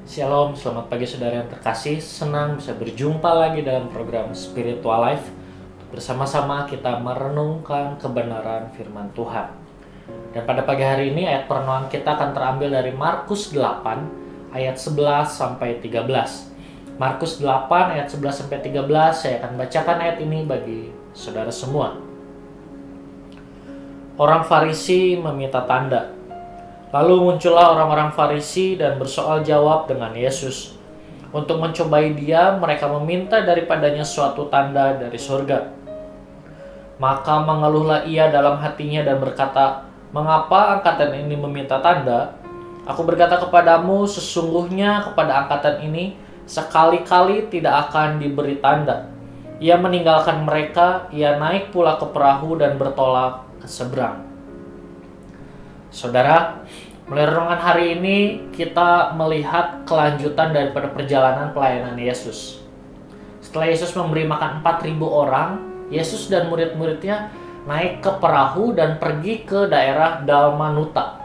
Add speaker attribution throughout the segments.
Speaker 1: Shalom, selamat pagi saudara yang terkasih. Senang bisa berjumpa lagi dalam program Spiritual Life. Bersama-sama kita merenungkan kebenaran firman Tuhan. Dan pada pagi hari ini ayat perenungan kita akan terambil dari Markus 8 ayat 11 sampai 13. Markus 8 ayat 11 sampai 13, saya akan bacakan ayat ini bagi saudara semua. Orang Farisi meminta tanda. Lalu muncullah orang-orang Farisi dan bersoal jawab dengan Yesus. Untuk mencobai dia, mereka meminta daripadanya suatu tanda dari surga. Maka mengeluhlah ia dalam hatinya dan berkata, "Mengapa angkatan ini meminta tanda? Aku berkata kepadamu, sesungguhnya kepada angkatan ini sekali-kali tidak akan diberi tanda." Ia meninggalkan mereka, ia naik pula ke perahu dan bertolak ke seberang. Saudara, mulai renungan hari ini kita melihat kelanjutan daripada perjalanan pelayanan Yesus. Setelah Yesus memberi makan 4.000 orang, Yesus dan murid-muridnya naik ke perahu dan pergi ke daerah Dalmanuta.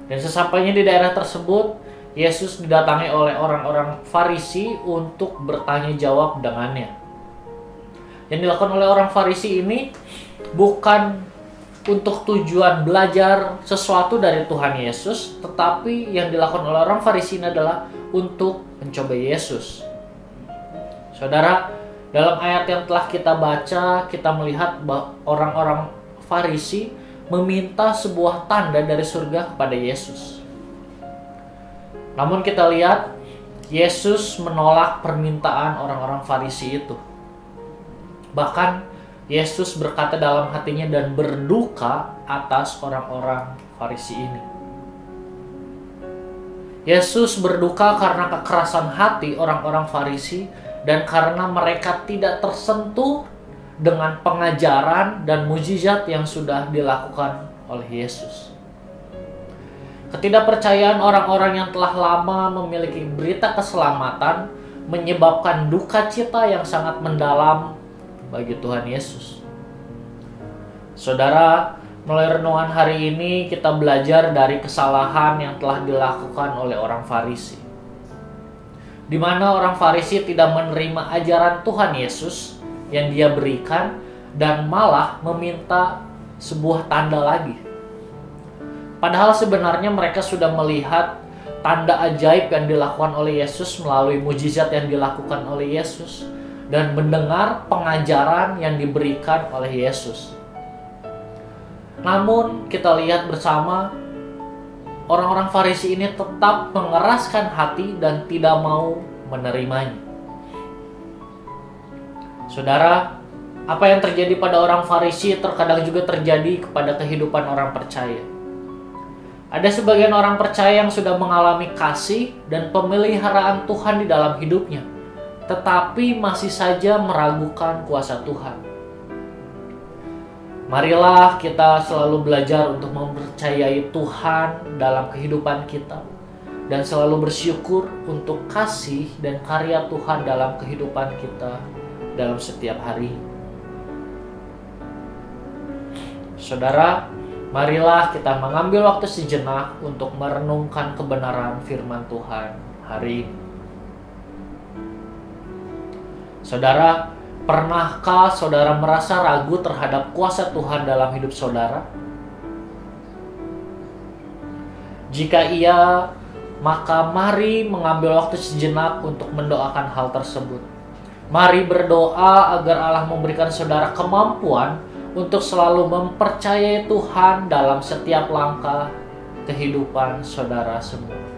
Speaker 1: Dan sesampainya di daerah tersebut, Yesus didatangi oleh orang-orang Farisi untuk bertanya jawab dengannya. Yang dilakukan oleh orang Farisi ini bukan untuk tujuan belajar sesuatu dari Tuhan Yesus, tetapi yang dilakukan oleh orang Farisi ini adalah untuk mencobai Yesus. Saudara, dalam ayat yang telah kita baca, kita melihat bahwa orang-orang Farisi meminta sebuah tanda dari surga kepada Yesus. Namun kita lihat, Yesus menolak permintaan orang-orang Farisi itu. Bahkan Yesus berkata dalam hatinya dan berduka atas orang-orang Farisi ini. Yesus berduka karena kekerasan hati orang-orang Farisi dan karena mereka tidak tersentuh dengan pengajaran dan mujizat yang sudah dilakukan oleh Yesus. Ketidakpercayaan orang-orang yang telah lama memiliki berita keselamatan menyebabkan duka cita yang sangat mendalam bagi Tuhan Yesus. Saudara, mulai renungan hari ini kita belajar dari kesalahan yang telah dilakukan oleh orang Farisi, di mana orang Farisi tidak menerima ajaran Tuhan Yesus yang dia berikan dan malah meminta sebuah tanda lagi. Padahal sebenarnya mereka sudah melihat tanda ajaib yang dilakukan oleh Yesus melalui mujizat yang dilakukan oleh Yesus dan mendengar pengajaran yang diberikan oleh Yesus. Namun kita lihat bersama, orang-orang Farisi ini tetap mengeraskan hati dan tidak mau menerimanya. Saudara, apa yang terjadi pada orang Farisi terkadang juga terjadi kepada kehidupan orang percaya. Ada sebagian orang percaya yang sudah mengalami kasih dan pemeliharaan Tuhan di dalam hidupnya, tetapi masih saja meragukan kuasa Tuhan. Marilah kita selalu belajar untuk mempercayai Tuhan dalam kehidupan kita dan selalu bersyukur untuk kasih dan karya Tuhan dalam kehidupan kita dalam setiap hari. Saudara, marilah kita mengambil waktu sejenak untuk merenungkan kebenaran firman Tuhan hari ini. Saudara, pernahkah saudara merasa ragu terhadap kuasa Tuhan dalam hidup saudara? Jika iya, maka mari mengambil waktu sejenak untuk mendoakan hal tersebut. Mari berdoa agar Allah memberikan saudara kemampuan untuk selalu mempercayai Tuhan dalam setiap langkah kehidupan saudara semua.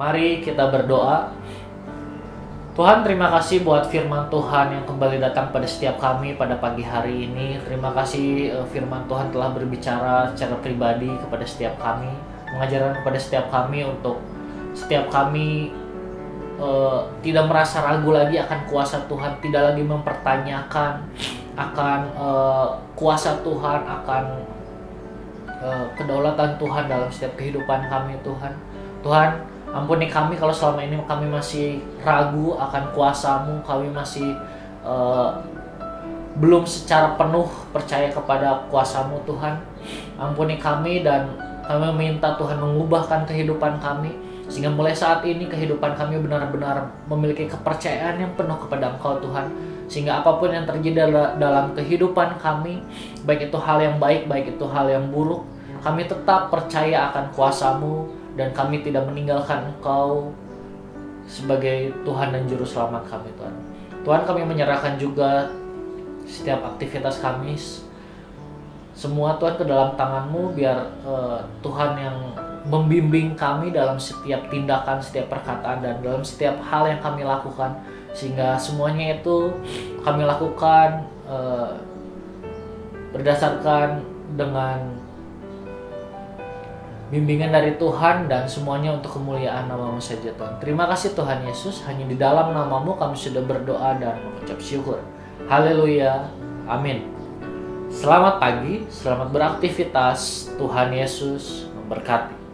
Speaker 1: Mari kita berdoa. Tuhan, terima kasih buat firman Tuhan yang kembali datang pada setiap kami pada pagi hari ini. Terima kasih firman Tuhan telah berbicara secara pribadi kepada setiap kami. Mengajarkan kepada setiap kami untuk setiap kami tidak merasa ragu lagi akan kuasa Tuhan, tidak lagi mempertanyakan akan kuasa Tuhan, akan kedaulatan Tuhan dalam setiap kehidupan kami. Tuhan, ampuni kami kalau selama ini kami masih ragu akan kuasa-Mu, kami masih belum secara penuh percaya kepada kuasa-Mu Tuhan. Ampuni kami, dan kami meminta Tuhan mengubahkan kehidupan kami, sehingga mulai saat ini kehidupan kami benar-benar memiliki kepercayaan yang penuh kepada Engkau Tuhan. Sehingga apapun yang terjadi dalam kehidupan kami, baik itu hal yang baik, baik itu hal yang buruk, kami tetap percaya akan kuasa-Mu, dan kami tidak meninggalkan Engkau sebagai Tuhan dan Juru Selamat kami Tuhan. Tuhan, kami menyerahkan juga setiap aktivitas kami semua Tuhan ke dalam tangan-Mu, biar Tuhan yang membimbing kami dalam setiap tindakan, setiap perkataan, dan dalam setiap hal yang kami lakukan, sehingga semuanya itu kami lakukan berdasarkan dengan bimbingan dari Tuhan, dan semuanya untuk kemuliaan nama-Mu saja Tuhan. Terima kasih Tuhan Yesus, hanya di dalam nama-Mu kami sudah berdoa dan mengucap syukur. Haleluya, amin. Selamat pagi, selamat beraktivitas. Tuhan Yesus memberkati.